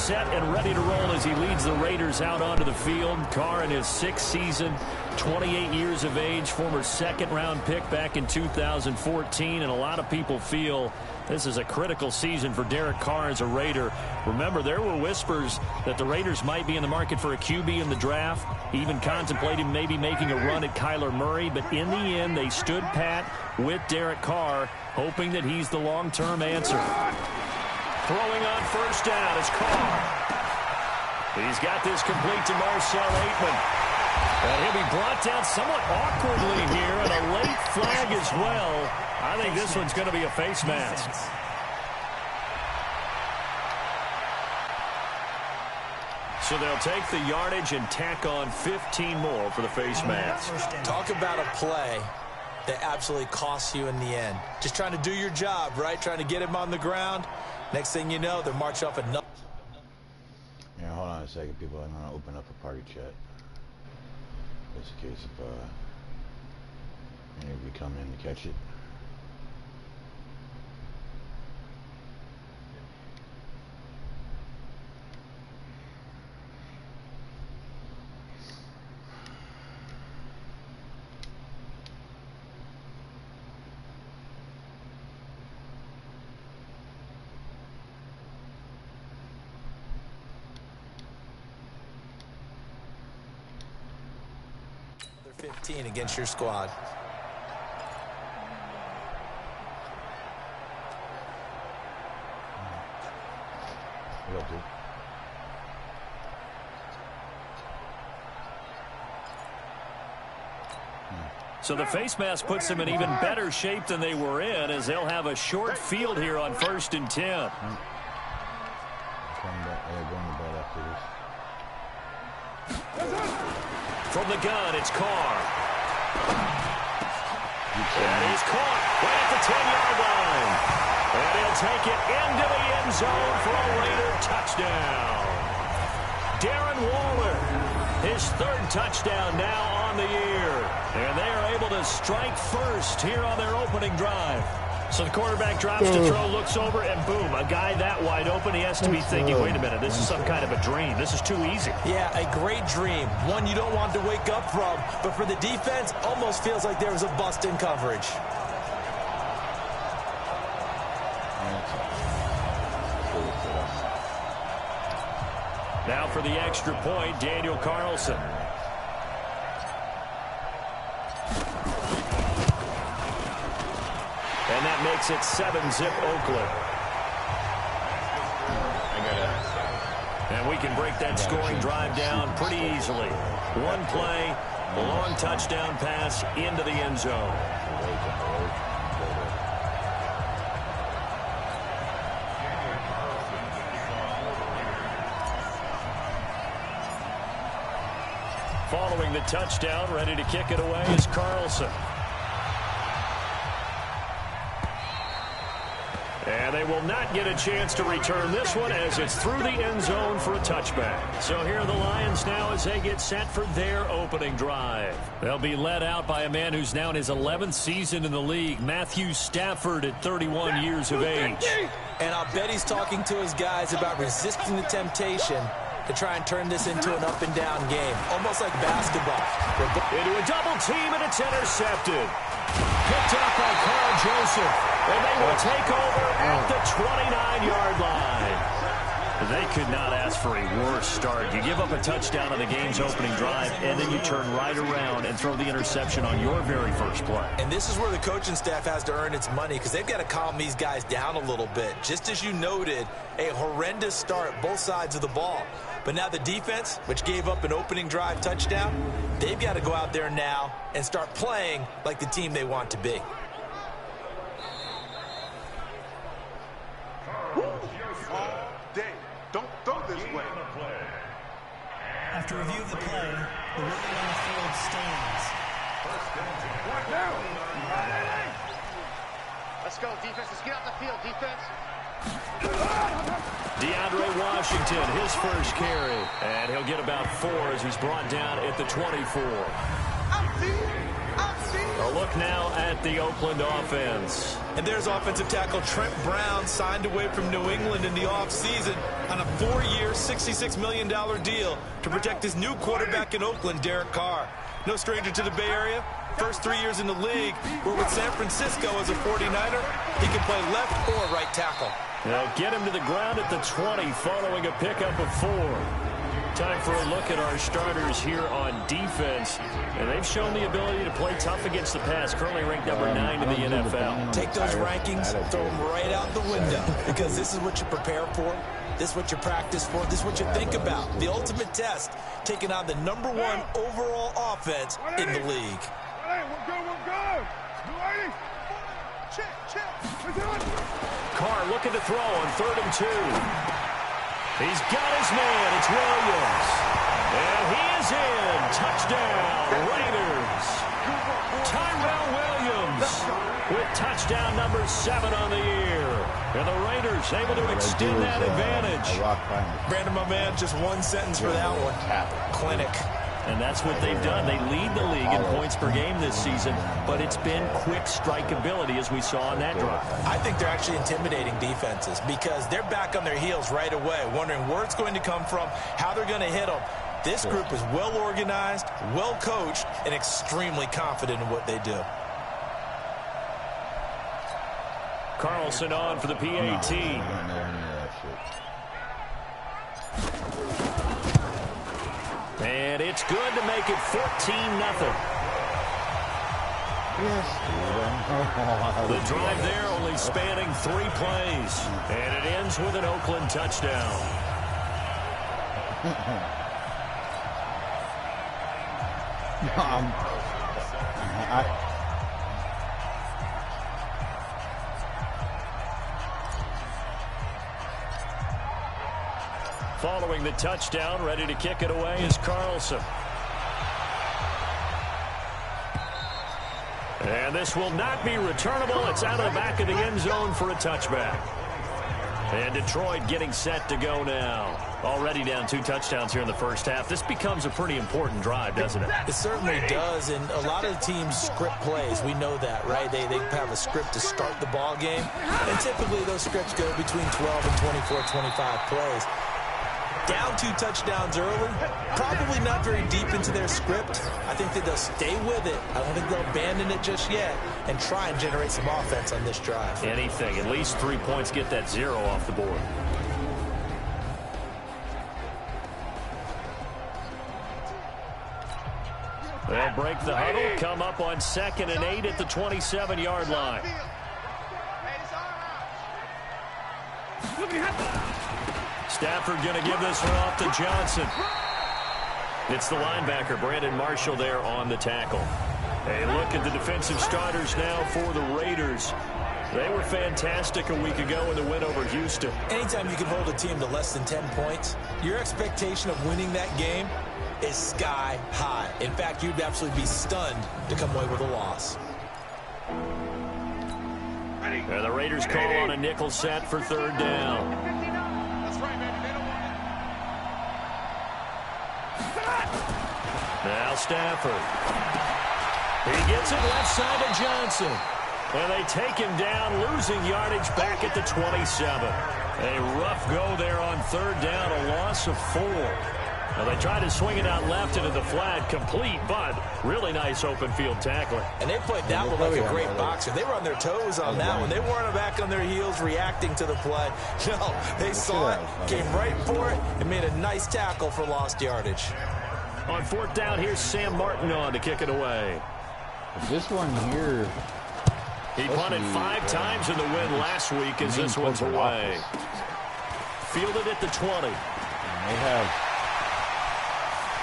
set and ready to roll as he leads the Raiders out onto the field. Carr in his 6th season, 28 years of age, former second-round pick back in 2014, and a lot of people feel this is a critical season for Derek Carr as a Raider. Remember, there were whispers that the Raiders might be in the market for a QB in the draft, even contemplating maybe making a run at Kyler Murray, but in the end, they stood pat with Derek Carr, hoping that he's the long-term answer. Throwing on first down is Carr. He's got this complete to Marcell Aitman. And he'll be brought down somewhat awkwardly here, and a late flag as well. I think this one's going to be a face mask. So they'll take the yardage and tack on 15 more for the face mask. Talk about a play that absolutely costs you in the end. Just trying to do your job, right? Trying to get him on the ground. Next thing you know, they're marching off another. Yeah, hold on a second, people. I'm going to open up a party chat. Just in case if any of you come in to catch it. They're 15 against your squad. So the face mask puts them in even better shape than they were in, as they'll have a short field here on 1st and 10. From the gun, it's Carr. And he's caught right at the 10-yard line. And he'll take it into the end zone for a Raider touchdown. Darren Waller, his 3rd touchdown now on the year. And they are able to strike first here on their opening drive. So the quarterback drops to throw, looks over, and boom, a guy that wide open, he has to be thinking, wait a minute, this is some kind of a dream. This is too easy. Yeah, a great dream. One you don't want to wake up from. But for the defense, almost feels like there was a bust in coverage. Now for the extra point, Daniel Carlson. And that makes it 7-zip Oakland. And we can break that scoring drive down pretty easily. One play, a long touchdown pass into the end zone. Following the touchdown, ready to kick it away is Carlson. And they will not get a chance to return this one as it's through the end zone for a touchback. So here are the Lions now as they get set for their opening drive. They'll be led out by a man who's now in his 11th season in the league, Matthew Stafford at 31 years of age. And I'll bet he's talking to his guys about resisting the temptation to try and turn this into an up-and-down game, almost like basketball. Into a double team, and it's intercepted. Picked up by Carl Joseph. And they will take over at the 29-yard line. They could not ask for a worse start. You give up a touchdown on the game's opening drive, and then you turn right around and throw the interception on your very first play. And this is where the coaching staff has to earn its money, because they've got to calm these guys down a little bit. Just as you noted, a horrendous start, both sides of the ball. But now the defense, which gave up an opening drive touchdown, they've got to go out there now and start playing like the team they want to be. After review of the play, the ruling on the field stands. Let's go, defense. Let's get off the field, defense. DeAndre Washington, his first carry. And he'll get about 4 as he's brought down at the 24. A look now at the Oakland offense. And there's offensive tackle Trent Brown, signed away from New England in the offseason on a 4-year, $66 million deal to protect his new quarterback in Oakland, Derek Carr. No stranger to the Bay Area. First 3 years in the league, where with San Francisco as a 49er, he can play left or right tackle. They'll get him to the ground at the 20 following a pickup of 4. Time for a look at our starters here on defense. And they've shown the ability to play tough against the pass, currently ranked number 9 in the NFL. Take those rankings, throw them right out the window, because this is what you prepare for. This is what you practice for. This is what you think about. The ultimate test, taking on the #1 overall offense in the league. Hey, we're good. Ready? Check. Carr looking to throw on 3rd and 2. He's got his man. It's Williams. And he is in. Touchdown, Raiders. Tyrell Williams with touchdown number 7 on the year. And the Raiders able to extend that advantage. Brandon, my man, just one sentence for that one. Clinic. And that's what they've done. They lead the league in points per game this season, but it's been quick strike ability as we saw on that drive. I think they're actually intimidating defenses because they're back on their heels right away, wondering where it's going to come from, how they're going to hit them. This group is well organized, well coached, and extremely confident in what they do. Carlson on for the PAT. And it's good to make it 14-0. The drive there only spanning 3 plays. And it ends with an Oakland touchdown. Following the touchdown, ready to kick it away is Carlson. And this will not be returnable. It's out of the back of the end zone for a touchback. And Detroit getting set to go now. Already down 2 touchdowns here in the first half. This becomes a pretty important drive, doesn't it? It certainly does, and a lot of teams script plays. We know that, right? They have a script to start the ball game, and typically those scripts go between 12 and 24, 25 plays. Down 2 touchdowns early, probably not very deep into their script. I think that they'll stay with it. I don't think they'll abandon it just yet and try and generate some offense on this drive. Anything. At least 3 points, get that 0 off the board. They'll break the huddle, come up on 2nd and 8 at the 27-yard line. Stafford going to give this one off to Johnson. It's the linebacker, Brandon Marshall, there on the tackle. A look at the defensive starters now for the Raiders. They were fantastic a week ago in the win over Houston. Anytime you can hold a team to less than 10 points, your expectation of winning that game is sky high. In fact, you'd absolutely be stunned to come away with a loss. And the Raiders call on a nickel set for 3rd down. Now Stafford. He gets it left side to Johnson. And they take him down, losing yardage back at the 27. A rough go there on 3rd down, a loss of 4. Now they try to swing it out left into the flat, complete, but really nice open field tackling. And they played that one like a great boxer. They were on their toes on that one. They weren't back on their heels reacting to the play. No, they saw it, came right for it, and made a nice tackle for lost yardage. On 4th down, here's Sam Martin on to kick it away. This one here. He punted 5 times in the win last week as this one's away. Fielded at the 20. They have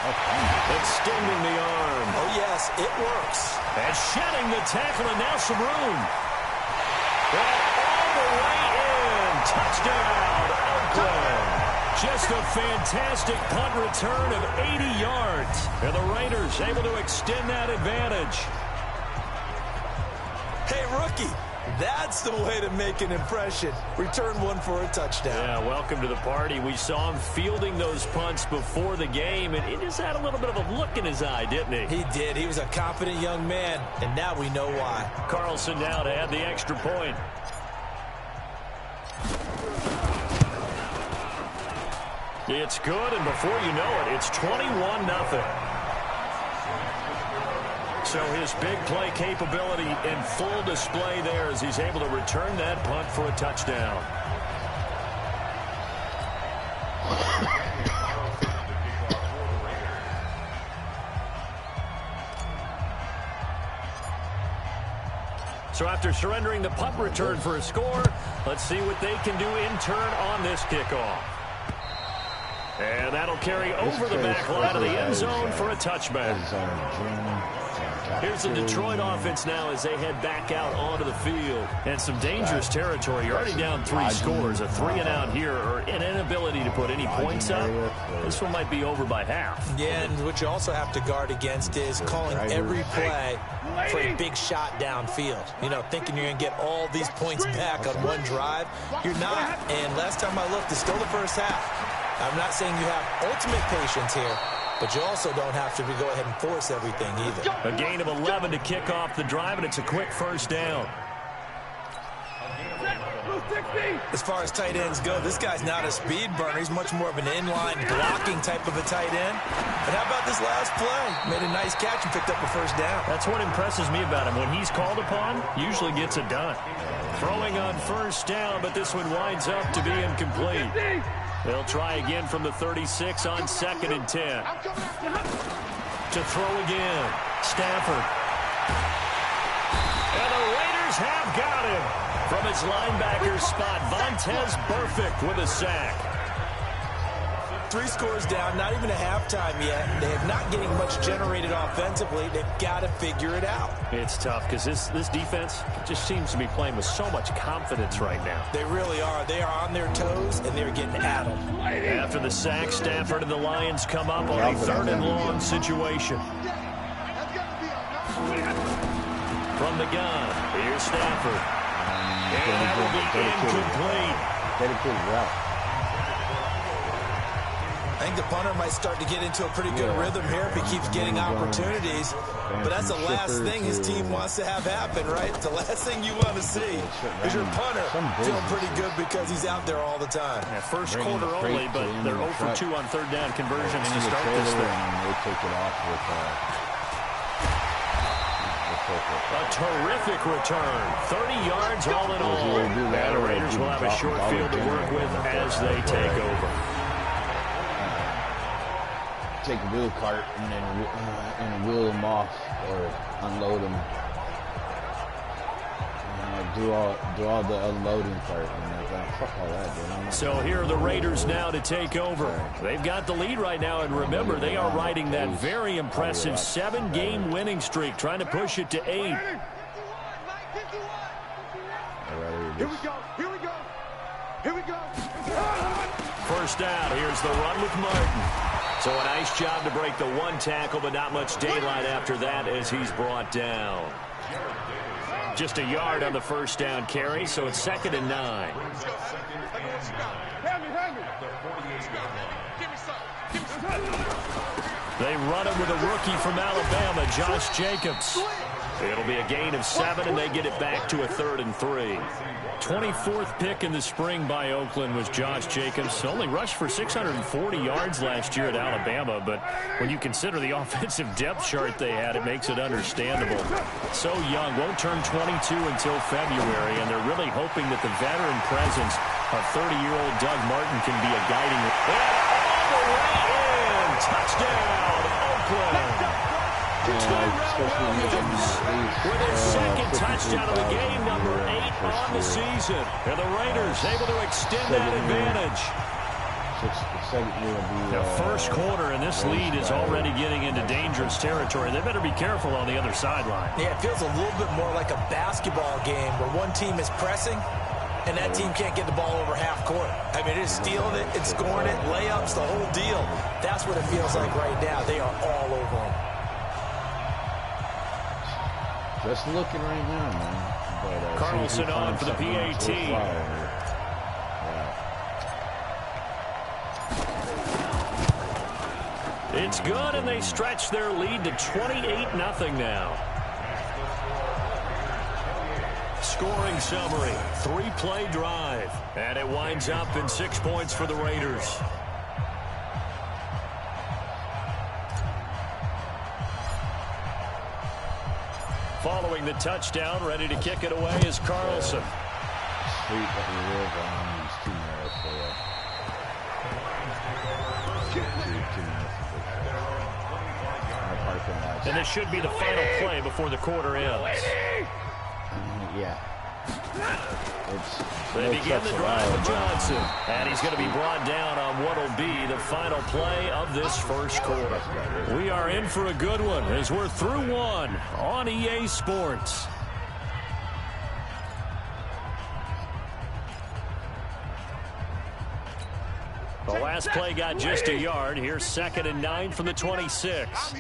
extending the arm. Oh, yes, it works. And shedding the tackle, and now some room. And all the way in. Touchdown, Oakland. Just a fantastic punt return of 80 yards. And the Raiders able to extend that advantage. Hey, rookie, That's the way to make an impression. Return one for a touchdown. Yeah, welcome to the party. We saw him fielding those punts before the game, and he just had a little bit of a look in his eye, didn't he? He did. He was a confident young man, and now we know why. Carlson now to add the extra point. It's good, and before you know it, it's 21-0. So his big play capability in full display there as he's able to return that punt for a touchdown. So after surrendering the punt return for a score, let's see what they can do in turn on this kickoff. And that'll carry over the back line of the end zone for a touchback. Here's the Detroit offense now as they head back out onto the field. And some dangerous territory. You're already down 3 scores. A 3-and-out here, or an inability to put any points up. This one might be over by half. Yeah, and what you also have to guard against is calling every play for a big shot downfield. You know, thinking you're going to get all these points back on one drive. You're not. And last time I looked, it's still the first half. I'm not saying you have ultimate patience here, but you also don't have to go ahead and force everything either. A gain of 11 to kick off the drive, and it's a quick first down. As far as tight ends go, this guy's not a speed burner. He's much more of an inline blocking type of a tight end. But how about this last play? Made a nice catch and picked up a first down. That's what impresses me about him. When he's called upon, usually gets it done. Throwing on first down, but this one winds up to be incomplete. They'll try again from the 36 on 2nd and 10. To throw again. Stafford. And the Raiders have got him. From his linebacker spot, Vontaze Burfict with a sack. 3 scores down, not even a halftime yet. They have not getting much generated offensively. They've got to figure it out. It's tough because this defense just seems to be playing with so much confidence right now. They really are. They are on their toes, and they're getting at them. After the sack, Stafford and the Lions come up on a 3rd and long situation. From the gun, here's Stafford. And that will be incomplete. Dedicated route. I think the punter might start to get into a pretty good rhythm here if he keeps getting opportunities. But that's the last thing his team wants to have happen, right? The last thing you want to see is your punter feeling pretty good because he's out there all the time. Yeah, first quarter only, but they're 0 for 2 on 3rd down conversions to start this thing. They take it off with a terrific return. 30 yards all in all. And the Raiders will have a short field to work with as they take over. Take a wheel cart and wheel them off or unload them. Do all the unloading part. Fuck all that, dude. So here are the Raiders now to take over. They've got the lead right now, and remember, they are riding that very impressive 7-game winning streak, trying to push it to 8. Here we go. Here we go. Here we go. First down. Here's the run with Martin. So a nice job to break the 1 tackle, but not much daylight after that as he's brought down. Just a yard on the first down carry, so it's 2nd and 9. They run it with a rookie from Alabama, Josh Jacobs. It'll be a gain of 7, and they get it back to a 3rd and 3. 24th pick in the spring by Oakland was Josh Jacobs. Only rushed for 640 yards last year at Alabama, but when you consider the offensive depth chart they had, it makes it understandable. So young, won't turn 22 until February, and they're really hoping that the veteran presence of 30-year-old Doug Martin can be a guiding. And all the way in! Touchdown, Oakland! With his second touchdown of the game, number 8 on the season. And the Raiders able to extend that advantage. The first quarter, and this lead is already getting into dangerous territory. They better be careful on the other sideline. Yeah, it feels a little bit more like a basketball game where one team is pressing and that team can't get the ball over half court. I mean, it's stealing it, it's scoring it, layups, the whole deal. That's what it feels like right now. They are all over them. Just looking right now, man. Carlson on for the PAT. It's good, and they stretch their lead to 28-0 now. Scoring summary, 3-play drive, and it winds up in 6 points for the Raiders. Following the touchdown, ready to kick it away is Carlson. Sweet that we live on these 2 narrow for And this should be the final play before the quarter ends. Yeah. They begin the drive with Johnson. And he's going to be brought down on what will be the final play of this first quarter. We are in for a good one as we're through one on EA Sports. The last play got just a yard. Here's 2nd and 9 from the 26.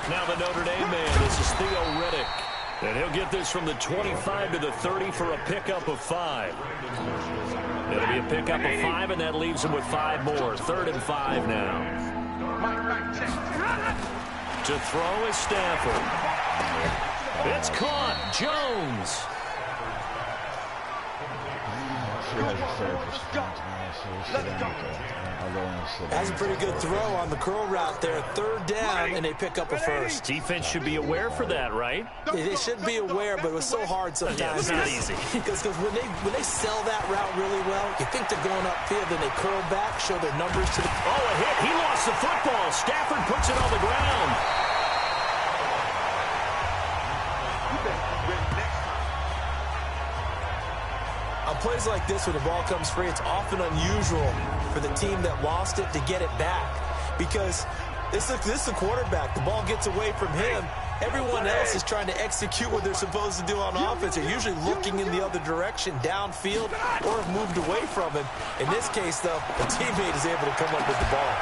Now the Notre Dame man, this is Theo Riddick. And he'll get this from the 25 to the 30 for a pickup of 5. It'll be a pickup of 5, and that leaves him with 5 more. 3rd and 5 now. To throw is Stafford. It's caught. Jones. That's a pretty good throw on the curl route there. 3rd down, and they pick up a first. Defense should be aware for that, right? They should be aware, but it was so hard sometimes. Yeah, it's not easy. Because when they sell that route really well, you think they're going upfield, then they curl back, show their numbers to the... Oh, a hit. He lost the football. Stafford puts it on the ground. On plays like this, when the ball comes free, it's often unusual for the team that lost it to get it back. Because this is the quarterback. The ball gets away from him. Everyone else is trying to execute what they're supposed to do on offense. They're usually looking in the other direction, downfield, or have moved away from him. In this case, though, the teammate is able to come up with the ball.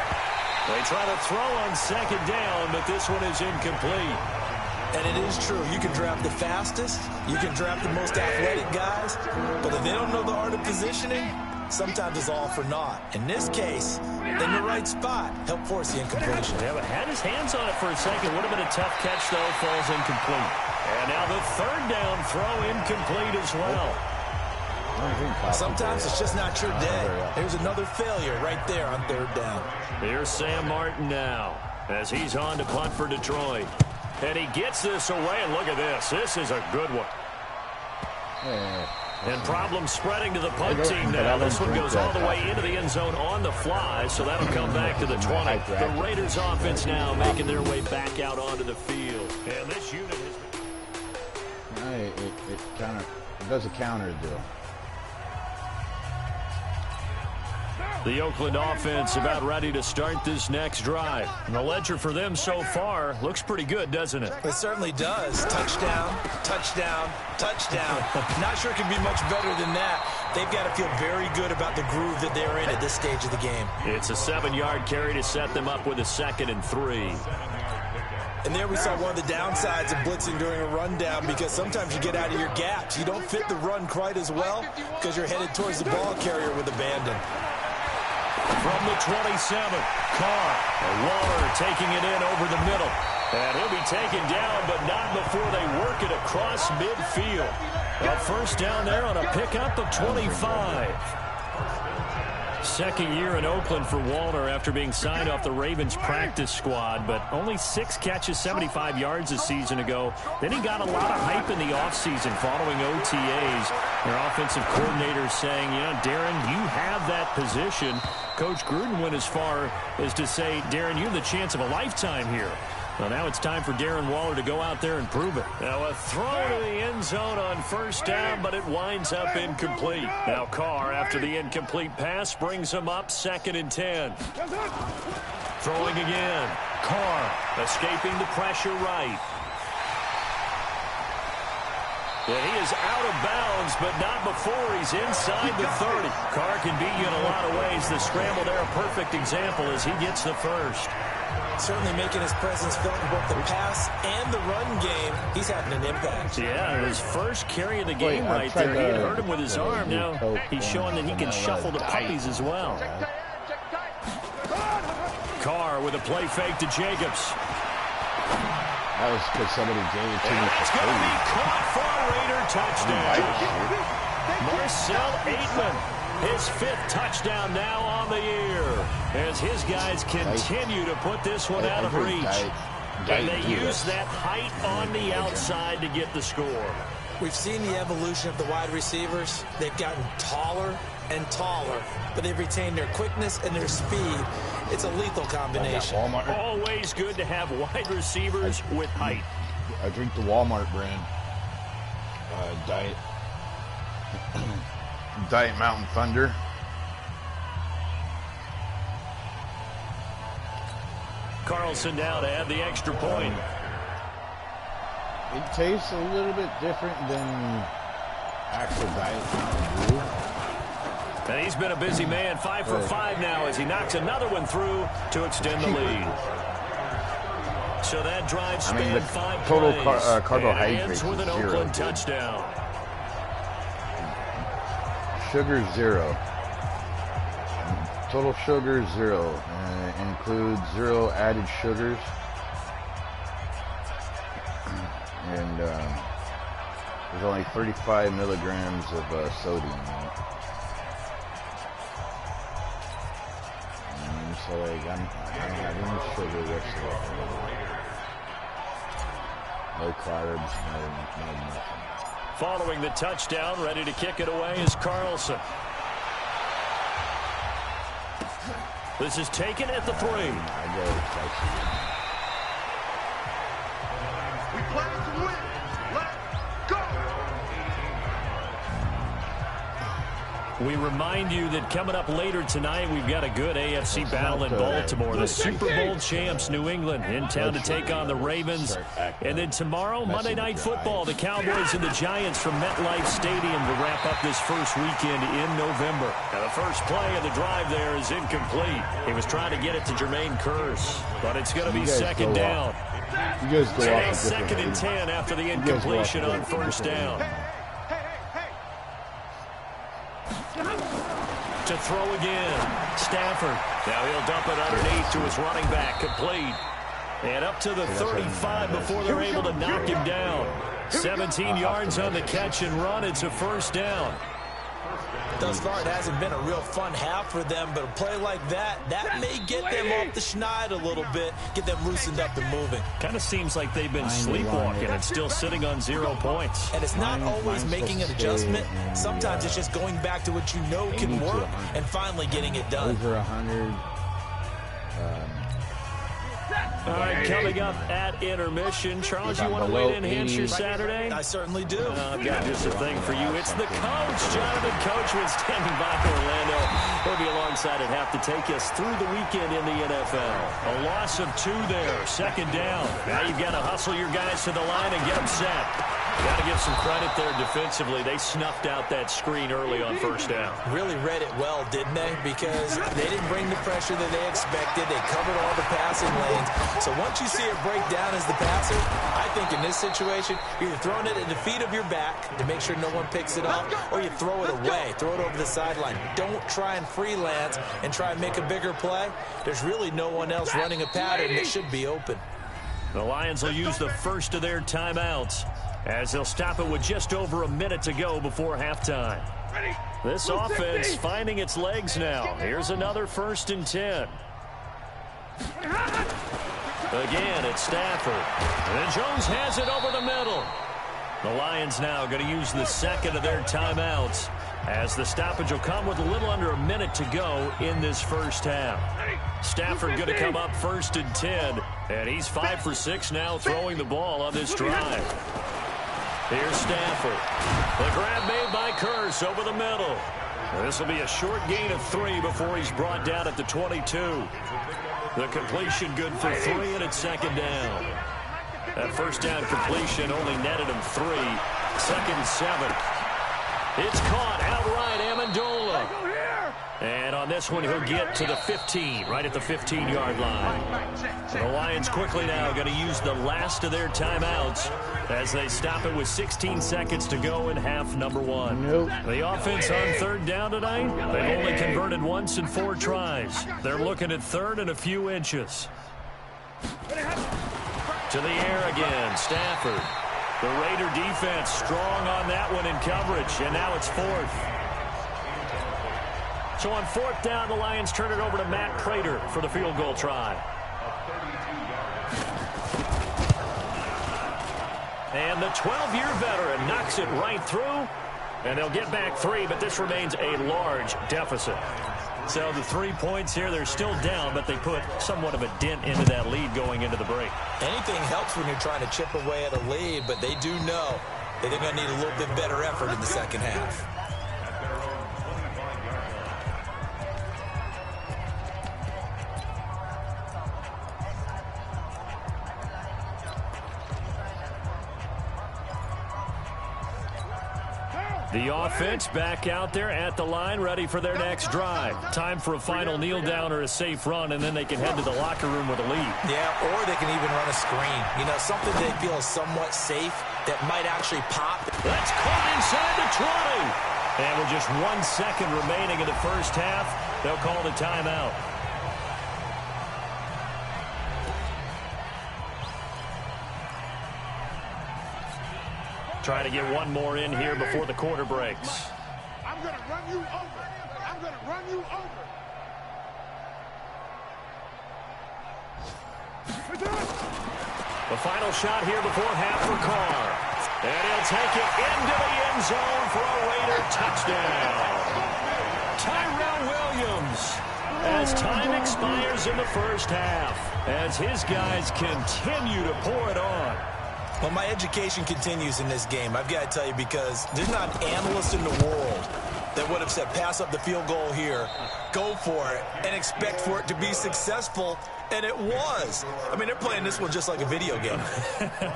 They try to throw on 2nd down, but this one is incomplete. And it is true. You can draft the fastest. You can draft the most athletic guys. But if they don't know the art of positioning, sometimes it's all for naught. In this case, in the right spot, help force the incompletion. Yeah, but had his hands on it for a second. Would have been a tough catch, though. Falls incomplete. And now the 3rd down throw incomplete as well. Sometimes it's just not your day. There's another failure right there on 3rd down. Here's Sam Martin now as he's on to punt for Detroit. And he gets this away, and look at this. This is a good one. And problem spreading to the punt team now. This one goes all the way into the end zone on the fly, so that'll come back to the 20. The Raiders offense now making their way back out onto the field. And this unit has... It does a counter deal. The Oakland offense about ready to start this next drive. And the ledger for them so far looks pretty good, doesn't it? It certainly does. Touchdown, touchdown, touchdown. Not sure it can be much better than that. They've got to feel very good about the groove that they're in at this stage of the game. It's a 7-yard carry to set them up with a 2nd and 3. And there we saw one of the downsides of blitzing during a rundown, because sometimes you get out of your gaps. You don't fit the run quite as well because you're headed towards the ball carrier with abandon. From the 27, Carr. Waller taking it in over the middle. And he'll be taken down, but not before they work it across midfield. A 1st down there on a pickup of 25. 2nd year in Oakland for Waller after being signed off the Ravens practice squad, but only 6 catches, 75 yards a season ago. Then he got a lot of hype in the offseason following OTAs. Their offensive coordinator saying, Darren, you have that position. Coach Gruden went as far as to say, Darren, you have the chance of a lifetime here. Well, now it's time for Darren Waller to go out there and prove it. Now a throw to the end zone on 1st down, but it winds up incomplete. Now Carr, after the incomplete pass, brings him up 2nd and 10. Throwing again. Carr escaping the pressure right. Yeah, he is out of bounds, but not before he's inside the 30. Carr can beat you in a lot of ways. The scramble there, a perfect example as he gets the 1st. Certainly making his presence felt in both the pass and the run game. He's having an impact. Yeah, his first carry of the game right there. He had hurt him with his arm. Now he's showing that he can shuffle the puppies as well. Carr with a play fake to Jacobs. That was because somebody gave it to me. It's going to be caught for a Raider touchdown. Marcel Aitman, his 5th touchdown now on the year, as his guys continue to put this one out of reach. And they use that height on the outside to get the score. We've seen the evolution of the wide receivers. They've gotten taller and taller, but they've retained their quickness and their speed. It's a lethal combination. Always good to have wide receivers with height. I drink the Walmart brand. Diet Mountain Thunder. Carlson now to add the extra point. It tastes a little bit different than actual Diet Mountain Dew. And he's been a busy man, 5 for 5 now as he knocks another one through to extend the lead. So that drive spanned 5 total plays. carbohydrates with an zero. Oakland touchdown. Sugar 0. Total sugar 0. Includes 0 added sugars. And there's only 35 milligrams of sodium in it. So like I don't have any sugar whatsoever. No carbs, no nothing. Following the touchdown, ready to kick it away is Carlson. This is taken at the 3. We play to win. Let's go. We remind you that coming up later tonight, we've got a good AFC battle in Baltimore. The Super Bowl champs, New England, in town to take on the Ravens. And then tomorrow, Monday Night Football, the Cowboys and the Giants from MetLife Stadium to wrap up this first weekend in November. Now, the first play of the drive there is incomplete. He was trying to get it to Jermaine Kearse, but it's going to be second down. You guys go Today, off second and 10 after the incompletion on first down. To throw again, Stafford. Now he'll dump it underneath to his running back, complete. And up to the 35 before they're able to knock him down. 17 yards on the catch and run. It's a first down. Thus far, it hasn't been a real fun half for them, but a play like that may get them off the schneid a little bit, get them loosened up and moving. Kind of seems like they've been sleepwalking and still sitting on 0 points. And it's not always making an adjustment. Sometimes it's just going back to what you know can work and finally getting it done. Over 100. All right, coming up at intermission. Charles, you want to wait and enhance your Saturday? I certainly do. I've got just a thing for you. It's the coach, Jonathan Coachman, standing by Orlando. He'll be alongside at half to take us through the weekend in the NFL. A loss of 2 there, second down. Now you've got to hustle your guys to the line and get them set. Got to give some credit there defensively. They snuffed out that screen early on first down. Really read it well, didn't they? Because they didn't bring the pressure that they expected. They covered all the passing lanes. So once you see it break down as the passer, I think in this situation, you're either throwing it at the feet of your back to make sure no one picks it up, or you throw it away, throw it over the sideline. Don't try and freelance and try and make a bigger play. There's really no one else running a pattern that should be open. The Lions will use the first of their timeouts, as they'll stop it with just over a minute to go before halftime. This offense finding its legs now. Here's another 1st and 10. Again, it's Stafford. And Jones has it over the middle. The Lions now going to use the second of their timeouts, as the stoppage will come with a little under a minute to go in this first half. Stafford going to come up 1st and 10, and he's 5 for 6 now throwing the ball on this drive. Here's Stafford. The grab made by Kearse over the middle. This will be a short gain of 3 before he's brought down at the 22. The completion good for 3, and it's second down. That first down completion only netted him 3. 2nd and 7. It's caught outright, Amendola. And on this one, he'll get to the 15, right at the 15-yard line. The Lions quickly now going to use the last of their timeouts as they stop it with 16 seconds to go in half number one. The offense on third down tonight, they've only converted once in 4 tries. They're looking at third and a few inches. To the air again, Stafford. The Raider defense strong on that one in coverage, and now it's 4th. So on 4th down, the Lions turn it over to Matt Prater for the field goal try. And the 12-year veteran knocks it right through, and they'll get back 3, but this remains a large deficit. So the 3 points here, they're still down, but they put somewhat of a dent into that lead going into the break. Anything helps when you're trying to chip away at a lead, but they do know that they're going to need a little bit better effort in the second half. The offense back out there at the line, ready for their next drive. Time for a final kneel down or a safe run, and then they can head to the locker room with a lead. Yeah, or they can even run a screen. You know, something they feel is somewhat safe that might actually pop. That's caught inside the 20. And with just 1 second remaining in the first half, they'll call the timeout. Trying to get one more in here before the quarter breaks. I'm going to run you over. I'm going to run you over. The final shot here before half for Carr. And he'll take it into the end zone for a Raider touchdown. Tyrell Williams, as time expires in the first half, as his guys continue to pour it on. Well, my education continues in this game, I've got to tell you, because there's not an analyst in the world that would have said pass up the field goal here, go for it, and expect for it to be successful, and it was. I mean, they're playing this one just like a video game.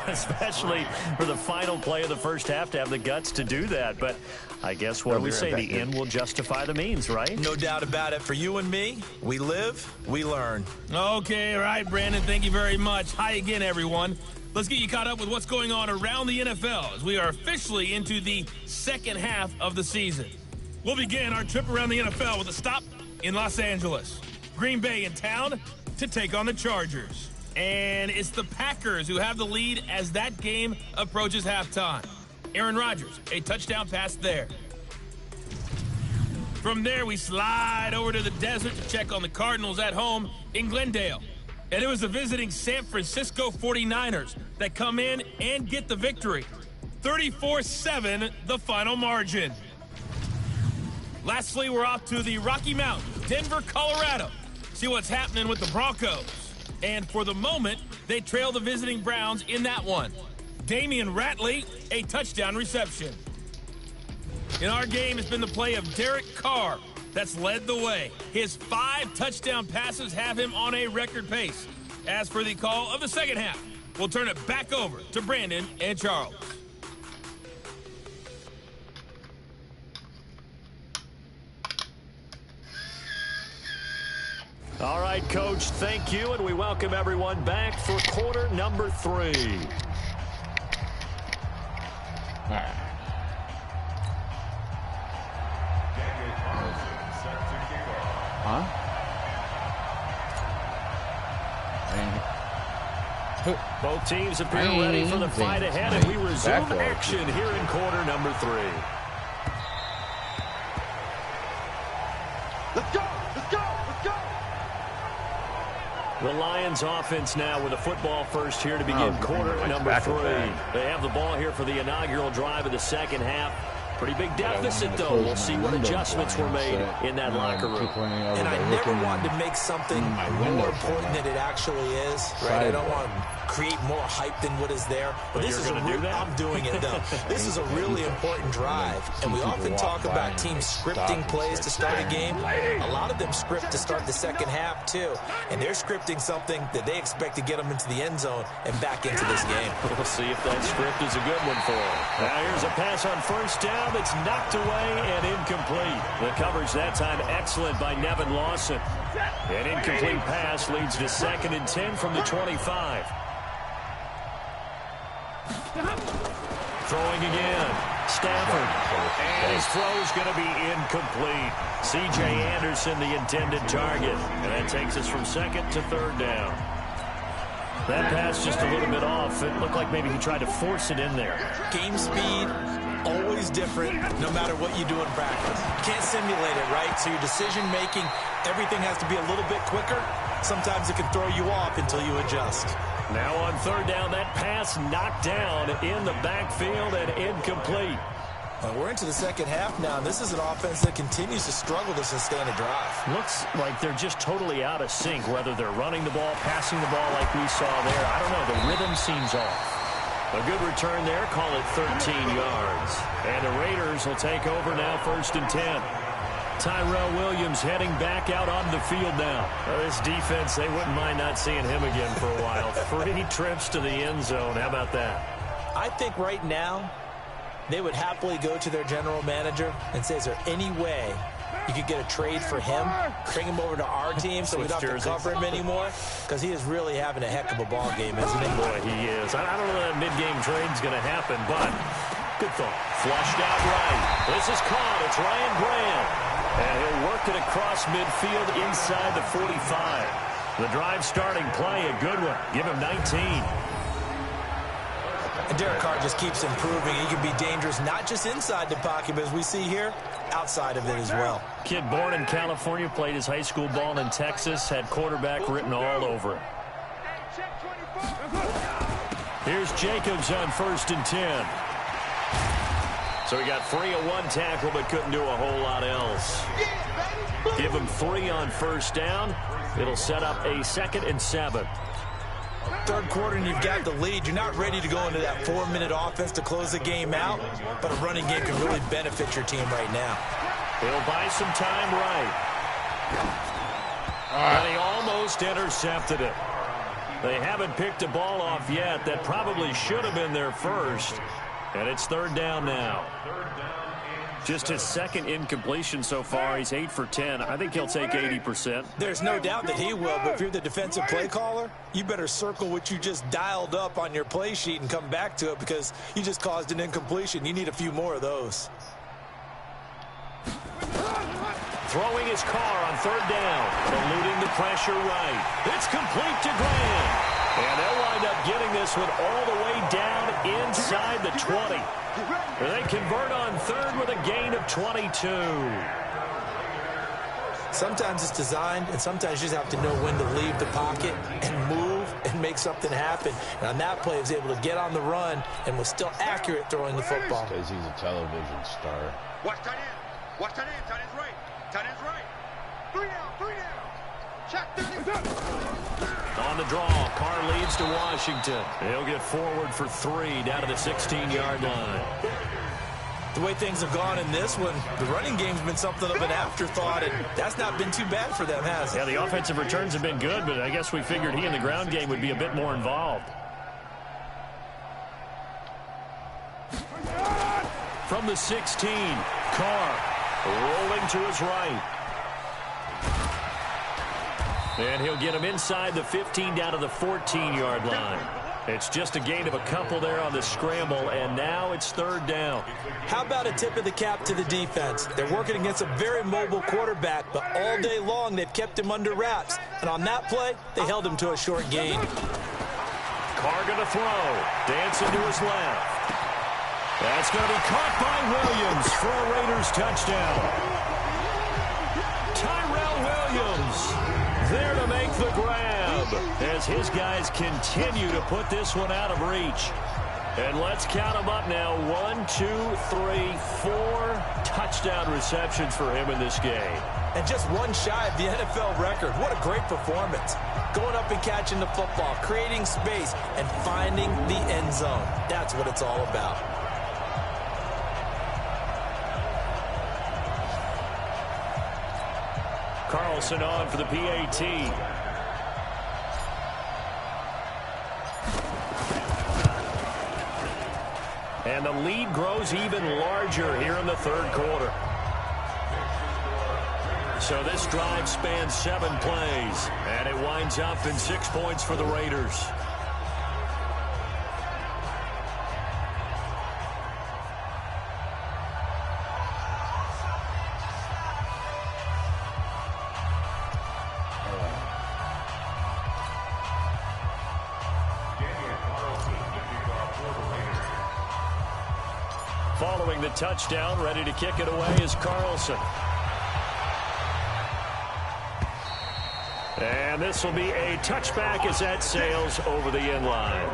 Especially for the final play of the first half to have the guts to do that. But I guess what we say, the end will justify the means, right? No doubt about it. For you and me, we live, we learn. Okay, all right, Brandon, thank you very much. Hi again, everyone. Let's get you caught up with what's going on around the NFL as we are officially into the second half of the season. We'll begin our trip around the NFL with a stop in Los Angeles. Green Bay in town to take on the Chargers. And it's the Packers who have the lead as that game approaches halftime. Aaron Rodgers, a touchdown pass there. From there, we slide over to the desert to check on the Cardinals at home in Glendale. And it was the visiting San Francisco 49ers that come in and get the victory. 34-7, the final margin. Lastly, we're off to the Rocky Mountains, Denver, Colorado. See what's happening with the Broncos. And for the moment, they trail the visiting Browns in that one. Damian Ratley, a touchdown reception. In our game, it's been the play of Derek Carr that's led the way. His 5 touchdown passes have him on a record pace. As for the call of the second half, we'll turn it back over to Brandon and Charles. All right, Coach, thank you, and we welcome everyone back for quarter number 3. Both teams appear ready for the fight ahead, and we resume action here in quarter number 3. Let's go! Let's go! Let's go! The Lions offense now with a football first here to begin quarter number 3. They have the ball here for the inaugural drive of the second half. Pretty big deficit, though. We'll see what adjustments were made in that locker room. And I never wanted to make something more important than it actually is. Right? I don't want to create more hype than what is there. But this is I'm doing it, though. This is a really important drive. And we often talk about teams scripting plays to start a game. A lot of them script to start the second half, too. And they're scripting something that they expect to get them into the end zone and back into this game. We'll see if that script is a good one for them. Now here's a pass on first down. touchdown that's knocked away and incomplete. The coverage that time excellent by Nevin Lawson. An incomplete pass leads to 2nd and 10 from the 25. Throwing again. Stafford. And his throw's going to be incomplete. C.J. Anderson, the intended target. And that takes us from 2nd to 3rd down. That pass just a little bit off. It looked like maybe he tried to force it in there. Game speed, always different, no matter what you do in practice. You can't simulate it, right? So your decision-making, everything has to be a little bit quicker. Sometimes it can throw you off until you adjust. Now on 3rd down, that pass knocked down in the backfield and incomplete. We're into the 2nd half now, and this is an offense that continues to struggle to sustain a drive. Looks like they're just totally out of sync, whether they're running the ball, passing the ball like we saw there. I don't know. The rhythm seems off. A good return there. Call it 13 yards. And the Raiders will take over now, 1st and 10. Tyrell Williams heading back out onto the field now. This defense, they wouldn't mind not seeing him again for a while. 3 trips to the end zone. How about that? I think right now they would happily go to their general manager and say, is there any way you could get a trade for him, bring him over to our team so we don't have to cover him anymore? Because he is really having a heck of a ball game, isn't he? Boy, he is. I don't know that mid-game trade's going to happen, but good thought. Flushed out right. This is caught. It's Ryan Brand. And he'll work it across midfield inside the 45. The drive starting play, a good one. Give him 19. And Derek Carr just keeps improving. He can be dangerous not just inside the pocket, but as we see here, outside of it as well. Kid born in California, played his high school ball in Texas, had quarterback written all over him. Here's Jacobs on 1st and 10. So he got free of one tackle, but couldn't do a whole lot else. Give him 3 on 1st down. It'll set up a 2nd and 7. 3rd quarter and you've got the lead. You're not ready to go into that 4-minute offense to close the game out, but a running game can really benefit your team right now. He'll buy some time right. And he almost intercepted it. They haven't picked a ball off yet. That probably should have been their first. And it's 3rd down now. Just his 2nd incompletion so far. He's 8 for 10. I think he'll take 80%. There's no doubt that he will, but if you're the defensive play caller, you better circle what you just dialed up on your play sheet and come back to it because you just caused an incompletion. You need a few more of those. Throwing his car on 3rd down. Eluding the pressure right. It's complete to Graham. And they'll wind up getting this one all the way down inside the 20. They convert on 3rd with a gain of 22. Sometimes it's designed, and sometimes you just have to know when to leave the pocket and move and make something happen. And on that play, he was able to get on the run and was still accurate throwing the football. Because he's a television star. Watch tight end. Watch tight end. Tight end's right. Tight end's right. 3 down. 3 down. Check 30. On the draw, Carr leads to Washington. He'll get forward for 3 down to the 16-yard line. The way things have gone in this one, the running game's been something of an afterthought, and that's not been too bad for them, has it? Yeah, the offensive returns have been good, but I guess we figured he in the ground game would be a bit more involved. From the 16, Carr rolling to his right. And he'll get him inside the 15 down to the 14-yard line. It's just a gain of a couple there on the scramble, and now it's 3rd down. How about a tip of the cap to the defense? They're working against a very mobile quarterback, but all day long they've kept him under wraps. And on that play, they held him to a short gain. Carr going to throw. Dancing to his left. That's going to be caught by Williams for a Raiders touchdown. Tyrell Williams there to make the grab as his guys continue to put this one out of reach. And let's count them up now. 1, 2, 3, 4 touchdown receptions for him in this game. And just one shy of the NFL record. What a great performance. Going up and catching the football, creating space, and finding the end zone. That's what it's all about. Carlson on for the PAT. And the lead grows even larger here in the third quarter. So this drive spans 7 plays, and it winds up in 6 points for the Raiders. Following the touchdown, ready to kick it away is Carlson. And this will be a touchback as that sails over the end line.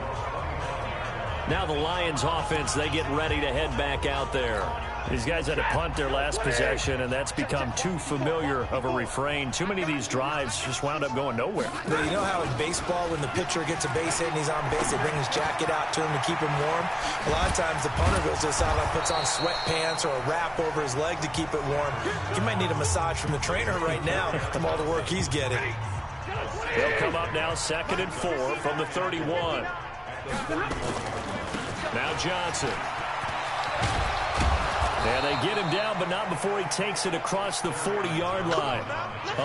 Now the Lions offense, they get ready to head back out there. These guys had to punt their last possession, and that's become too familiar of a refrain. Too many of these drives just wound up going nowhere. But you know how in baseball, when the pitcher gets a base hit and he's on base, they bring his jacket out to him to keep him warm? A lot of times the punter goes to the sideline, puts on sweatpants or a wrap over his leg to keep it warm. He might need a massage from the trainer right now from all the work he's getting. They'll come up now 2nd and 4 from the 31. Now Johnson. And they get him down, but not before he takes it across the 40-yard line.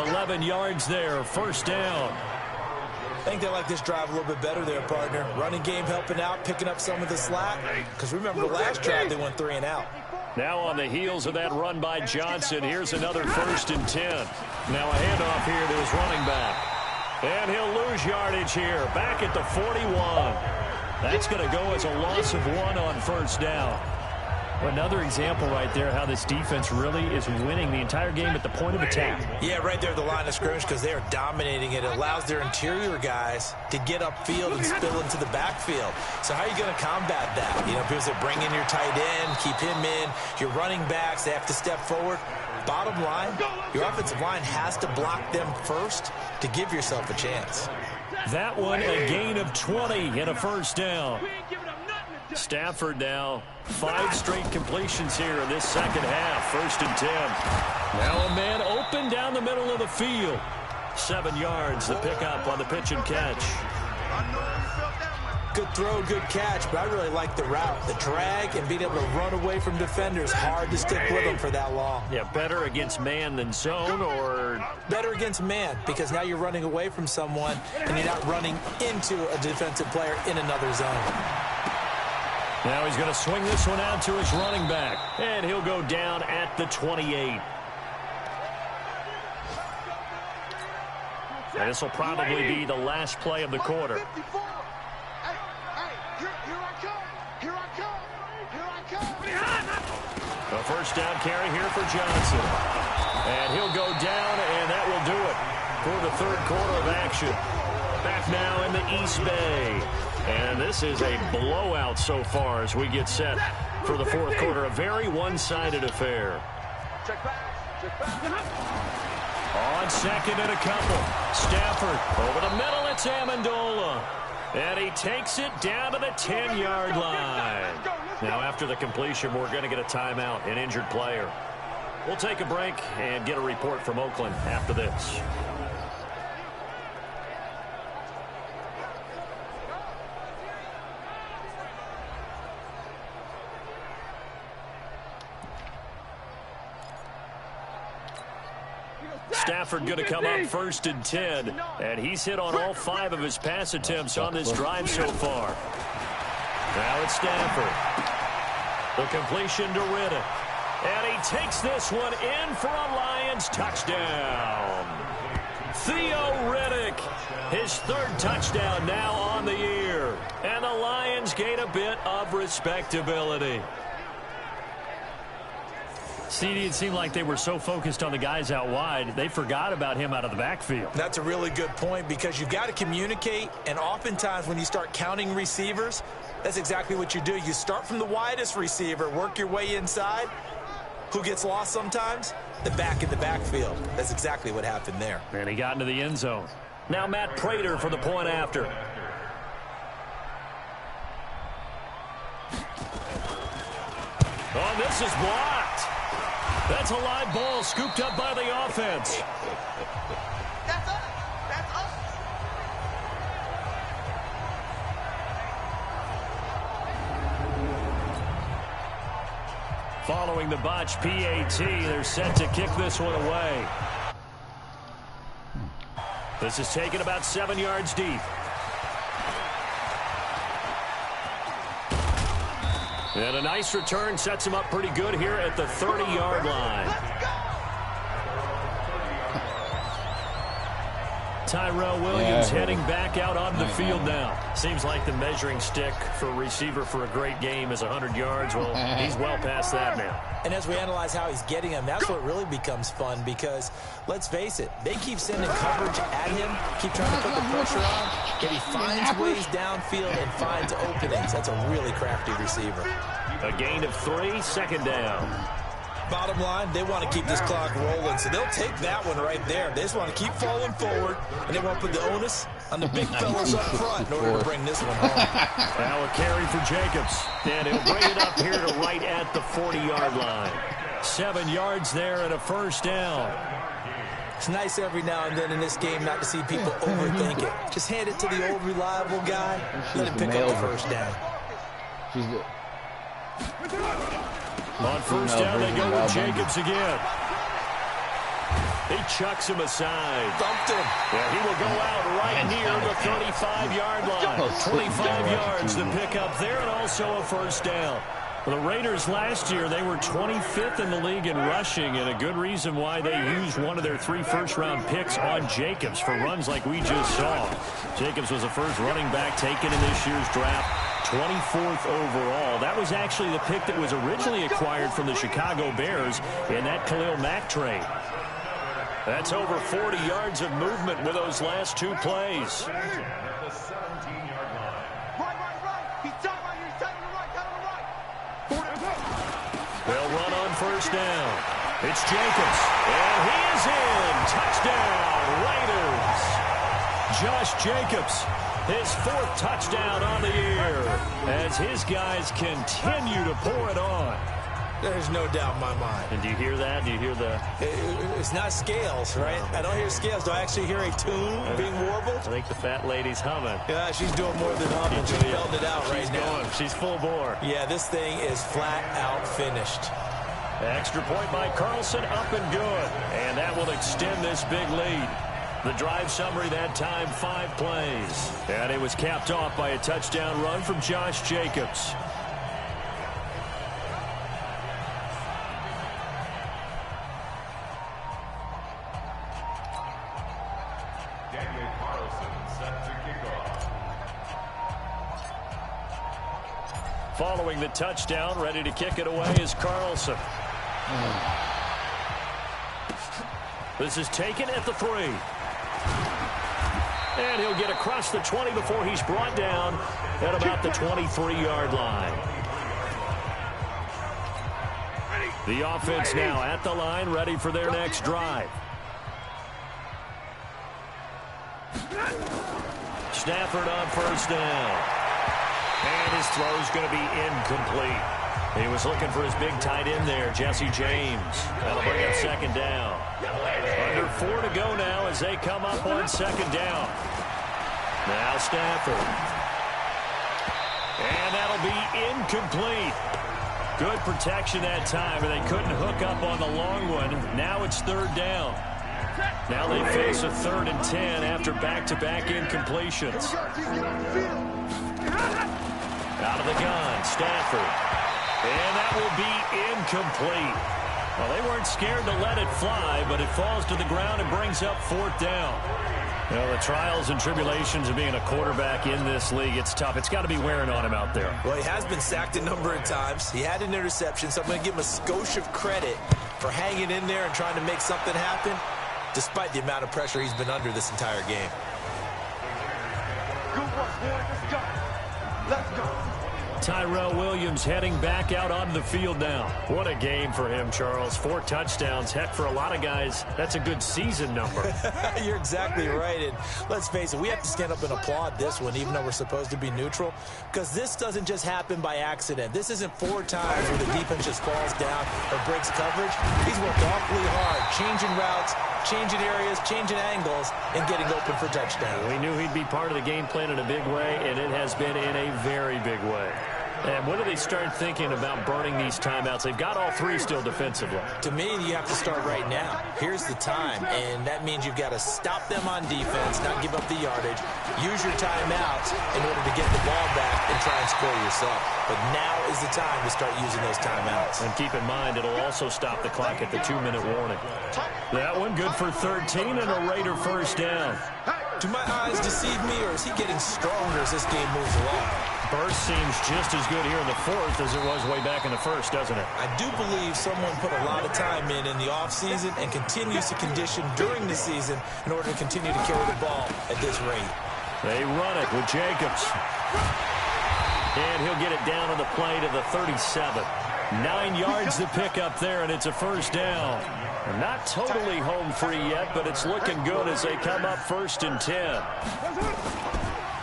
11 yards there, first down. I think they like this drive a little bit better there, partner. Running game helping out, picking up some of the slack. Because remember, the last drive they went 3 and out. Now on the heels of that run by Johnson, here's another 1st and 10. Now a handoff here to his running back. And he'll lose yardage here, back at the 41. That's going to go as a loss of 1 on first down. Another example right there how this defense really is winning the entire game at the point of attack. Yeah, right there at the line of scrimmage because they are dominating it. It allows their interior guys to get upfield and spill into the backfield. So how are you going to combat that? You know, people say bring in your tight end, keep him in. Your running backs, they have to step forward. Bottom line, your offensive line has to block them first to give yourself a chance. That one a gain of 20 and a first down. Stafford now 5 straight completions here in this second half. 1st and 10. Now a man open down the middle of the field. 7 yards, the pickup on the pitch and catch. Good throw, good catch, but I really like the route. The drag and being able to run away from defenders. Hard to stick with them for that long. Yeah, better against man than zone, or? Better against man, because now you're running away from someone and you're not running into a defensive player in another zone. Now he's going to swing this one out to his running back, and he'll go down at the 28. And this will probably be the last play of the quarter. A first down carry here for Johnson. And he'll go down, and that will do it for the third quarter of action. Back now in the East Bay. And this is a blowout so far as we get set for the fourth quarter. A very one-sided affair. On second and a couple. Stafford over the middle. It's Amendola. And he takes it down to the 10-yard line. Now after the completion, we're going to get a timeout, an injured player. We'll take a break and get a report from Oakland after this. Stafford going to come up 1st and 10, and he's hit on all 5 of his pass attempts on this drive so far. Now it's Stafford. The completion to Riddick. And he takes this one in for a Lions touchdown. Theo Riddick, his 3rd touchdown now on the year. And the Lions gain a bit of respectability. CD, it seemed like they were so focused on the guys out wide, they forgot about him out of the backfield. That's a really good point because you've got to communicate, and oftentimes when you start counting receivers, that's exactly what you do. You start from the widest receiver, work your way inside. Who gets lost sometimes? The back in the backfield. That's exactly what happened there. And he got into the end zone. Now Matt Prater for the point after. Oh, this is blocked. That's a live ball scooped up by the offense. That's us. That's us. Following the botch PAT, they're set to kick this one away. This is taken about 7 yards deep. And a nice return sets him up pretty good here at the 30-yard line. Tyrell Williams heading back out onto the field now. Seems like the measuring stick for a receiver for a great game is 100 yards. Well, he's well past that now. And as we analyze how he's getting them, that's what really becomes fun because, let's face it, they keep sending coverage at him, keep trying to put the pressure on, and he finds ways downfield and finds openings. That's a really crafty receiver. A gain of 3, second down. Bottom line, they want to keep this clock rolling, so they'll take that one right there. They just want to keep falling forward, and they want to put the onus on the big fellas up front in order to bring this one home. Now a carry for Jacobs, and he'll bring it up here to right at the 40-yard line. 7 yards there and a first down. It's nice every now and then in this game not to see people overthink it. Just hand it to the old reliable guy, let him pick up the first down. On first down, they go with Jacobs again. He chucks him aside. Thumped him. Yeah, he will go out right near the 35-yard line. 25 yards to pick up there, and also a first down. For the Raiders last year, they were 25th in the league in rushing, and a good reason why they used one of their 3 first-round picks on Jacobs for runs like we just saw. Jacobs was the first running back taken in this year's draft. 24th overall. That was actually the pick that was originally acquired from the Chicago Bears in that Khalil Mack trade. That's over 40 yards of movement with those last 2 plays. They'll run on first down. It's Jacobs, and he is in. Touchdown, Raiders. Josh Jacobs, his 4th touchdown on the year as his guys continue to pour it on. There's no doubt in my mind. And do you hear that? Do you hear the... It's not scales, right? I don't hear scales. Do I actually hear a tune being warbled? I think the fat lady's humming. Yeah, she's doing more than humming. She's belting it out right now. She's full bore. Yeah, this thing is flat out finished. Extra point by Carlson, up and good. And that will extend this big lead. The drive summary that time, 5 plays. And it was capped off by a touchdown run from Josh Jacobs. Daniel Carlson set to kick off. Following the touchdown, ready to kick it away is Carlson. This is taken at the 3. And he'll get across the 20 before he's brought down at about the 23-yard line. The offense now at the line, ready for their next drive. Stafford on first down. And his throw's going to be incomplete. He was looking for his big tight end there, Jesse James. That'll bring up second down. Under 4 to go now as they come up on second down. Now Stafford. And that'll be incomplete. Good protection that time, and they couldn't hook up on the long one. Now it's 3rd down. Now they face a 3rd and 10 after back-to-back incompletions. Out of the gun, Stafford. And that will be incomplete. Well, they weren't scared to let it fly, but it falls to the ground and brings up 4th down. You know, the trials and tribulations of being a quarterback in this league, it's tough. It's got to be wearing on him out there. Well, he has been sacked a number of times. He had an interception, so I'm going to give him a skosh of credit for hanging in there and trying to make something happen, despite the amount of pressure he's been under this entire game. Good work, boy. Let's go. Let's go. Tyrell Williams heading back out onto the field now. What a game for him, Charles. 4 touchdowns. Heck, for a lot of guys, that's a good season number. You're exactly right. And let's face it, we have to stand up and applaud this one, even though we're supposed to be neutral, because this doesn't just happen by accident. This isn't 4 times where the defense just falls down or breaks coverage. He's worked awfully hard, changing routes, changing areas, changing angles, and getting open for touchdowns. We knew he'd be part of the game plan in a big way, and it has been in a very big way. And when do they start thinking about burning these timeouts? They've got all three still defensively. To me, you have to start right now. Here's the time, and that means you've got to stop them on defense, not give up the yardage, use your timeouts in order to get the ball back and try and score yourself. But now is the time to start using those timeouts. And keep in mind, it'll also stop the clock at the 2-minute warning. That one good for 13 and a Raider first down. Do my eyes deceive me, or is he getting stronger as this game moves along? Burst seems just as good here in the fourth as it was way back in the first, doesn't it? I do believe someone put a lot of time in the offseason and continues to condition during the season in order to continue to carry the ball at this rate. They run it with Jacobs. And he'll get it down on the play to the 37. 9 yards to pick up there, and it's a first down. Not totally home free yet, but it's looking good as they come up 1st and 10.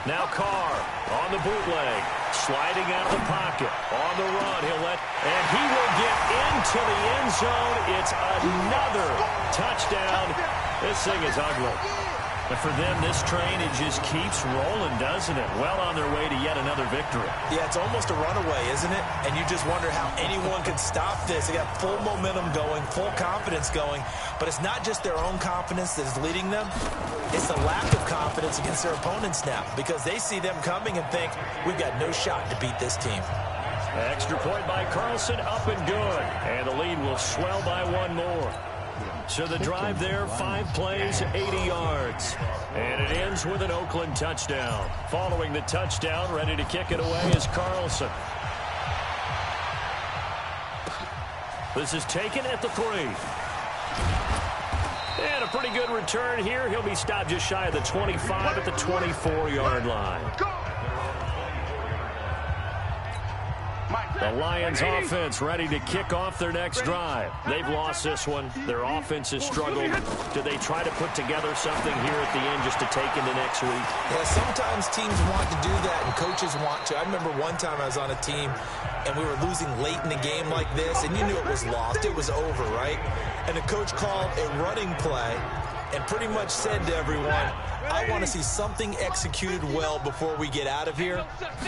Now Carr on the bootleg, sliding out of the pocket, on the run, and he will get into the end zone. It's another touchdown. This thing is ugly. But for them, this train, it just keeps rolling, doesn't it? Well on their way to yet another victory. Yeah, it's almost a runaway, isn't it? And you just wonder how anyone can stop this. They got full momentum going, full confidence going. But it's not just their own confidence that's leading them. It's the lack of confidence against their opponents now, because they see them coming and think, we've got no shot to beat this team. Extra point by Carlson, up and good. And the lead will swell by one more. So the drive there, 5 plays, 80 yards. And it ends with an Oakland touchdown. Following the touchdown, ready to kick it away is Carlson. This is taken at the 3. And a pretty good return here. He'll be stopped just shy of the 25 at the 24-yard line. The Lions offense ready to kick off their next drive. They've lost this one. Their offense has struggled. Do they try to put together something here at the end just to take into next week? Yeah, sometimes teams want to do that and coaches want to. I remember one time I was on a team and we were losing late in the game like this, and you knew it was lost. It was over, right? And the coach called a running play and pretty much said to everyone, I want to see something executed well before we get out of here.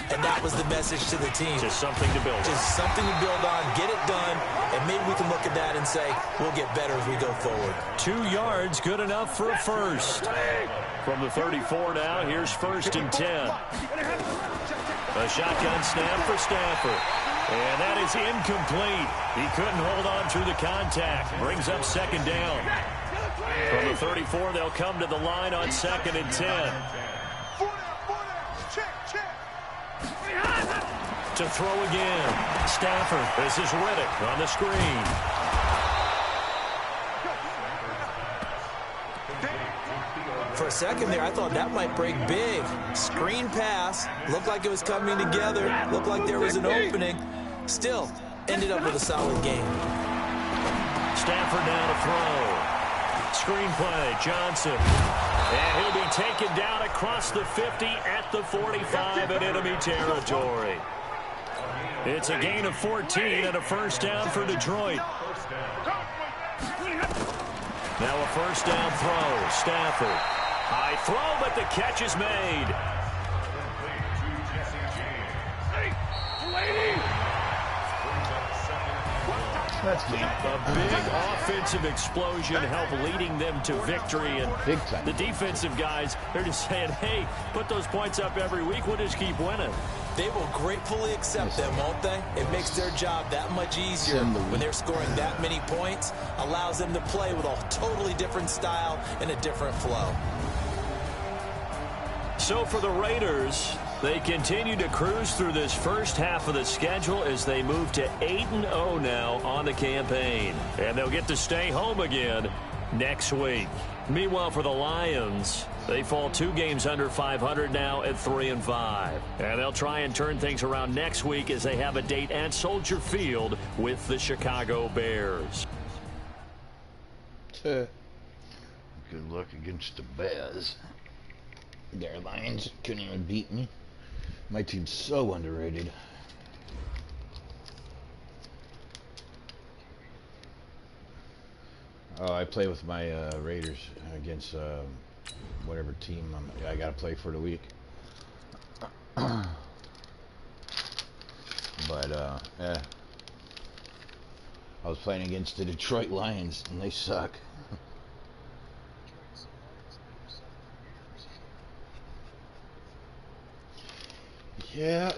And that was the message to the team. Just something to build on. Just something to build on, get it done, and maybe we can look at that and say, we'll get better as we go forward. 2 yards, good enough for a first. From the 34 now, here's 1st and 10. A shotgun snap for Stafford. And that is incomplete. He couldn't hold on through the contact. Brings up 2nd down. From the 34, they'll come to the line on 2nd and 10. To throw again. Stafford. This is Riddick on the screen. For a second there, I thought that might break big. Screen pass. Looked like it was coming together. Looked like there was an opening. Still, ended up with a solid game. Stafford now to throw. Screenplay, Johnson. And he'll be taken down across the 50 at the 45 in enemy territory. It's a gain of 14 and a first down for Detroit. Now a first down throw. Stafford. High throw, but the catch is made. That's me. A big offensive explosion helped leading them to victory. And Big time. the defensive guys, they're just saying, hey, put those points up every week. We'll just keep winning. They will gratefully accept them, won't they? It makes their job that much easier when they're scoring that many points. Allows them to play with a totally different style and a different flow. So for the Raiders, they continue to cruise through this first half of the schedule as they move to 8-0 now on the campaign. And they'll get to stay home again next week. Meanwhile, for the Lions, they fall 2 games under 500 now at 3-5. And they'll try and turn things around next week as they have a date at Soldier Field with the Chicago Bears. Good luck against the Bears. Their Lions couldn't even beat me. My team's so underrated. Oh, I play with my Raiders against whatever team I got to play for the week. But yeah, I was playing against the Detroit Lions, and they suck. Yeah.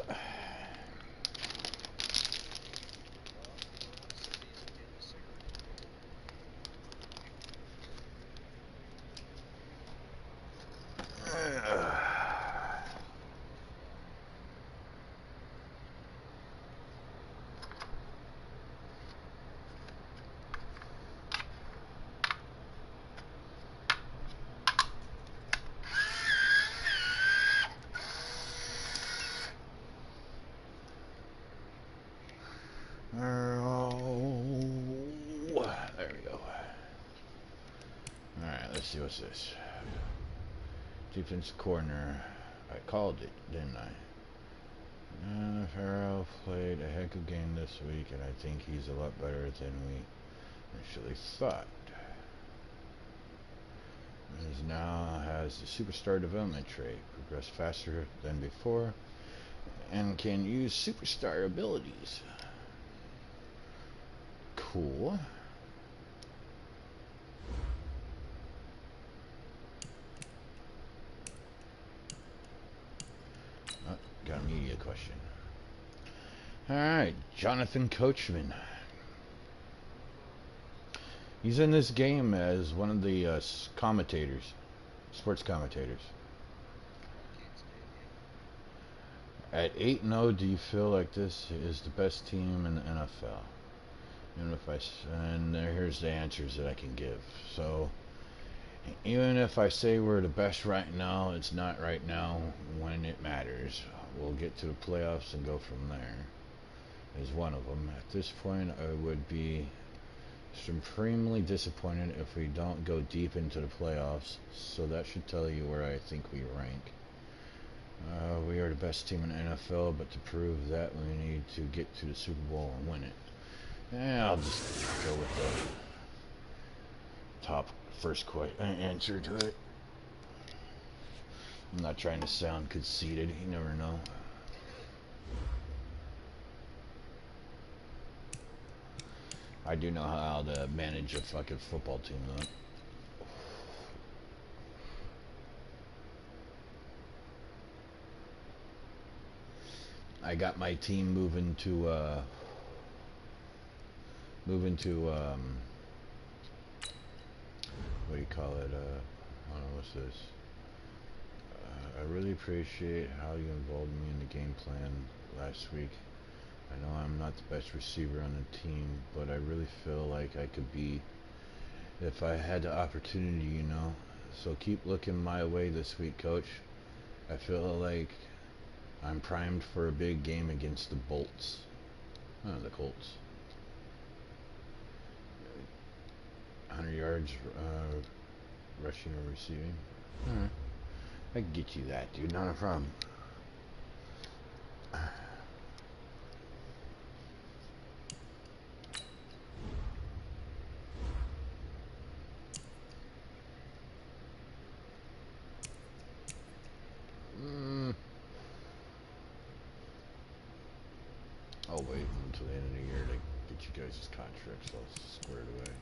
There we go. Alright, let's see what's this. Defense corner. I called it, didn't I? Farrell played a heck of a game this week, and I think he's a lot better than we initially thought. He now has the superstar development trait, progress faster than before, and can use superstar abilities. Cool. Got a media question. Alright, Jonathan Coachman. He's in this game as one of the commentators, sports commentators. At 8-0, do you feel like this is the best team in the NFL? And here's the answers that I can give. So, even if I say we're the best right now, it's not right now when it matters. We'll get to the playoffs and go from there. Is one of them. At this point, I would be supremely disappointed if we don't go deep into the playoffs. So that should tell you where I think we rank. We are the best team in the NFL, but to prove that, we need to get to the Super Bowl and win it. Yeah, I'll just go with the top first answer to it. I'm not trying to sound conceited. You never know. I do know how to manage a fucking football team, though. I got my team moving to what do you call it? I don't know, what's this? I really appreciate how you involved me in the game plan last week. I know I'm not the best receiver on the team, but I really feel like I could be if I had the opportunity, you know. So keep looking my way this week, Coach. I feel like I'm primed for a big game against the Bolts. The Colts. 100 yards rushing or receiving. Alright. I can get you that, dude. Not a problem. I'll wait until the end of the year to get you guys' contracts all squared away.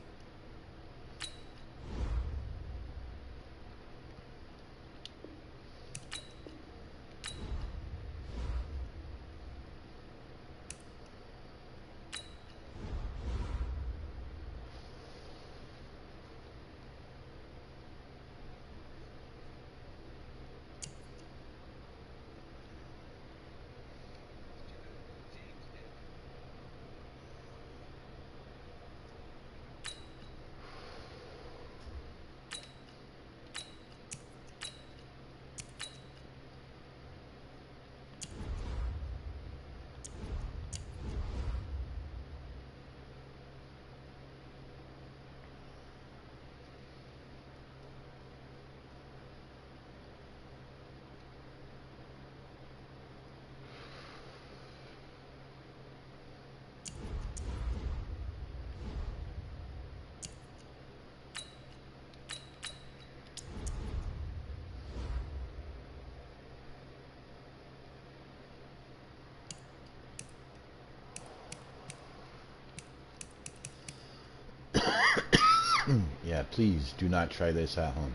Yeah, please do not try this at home.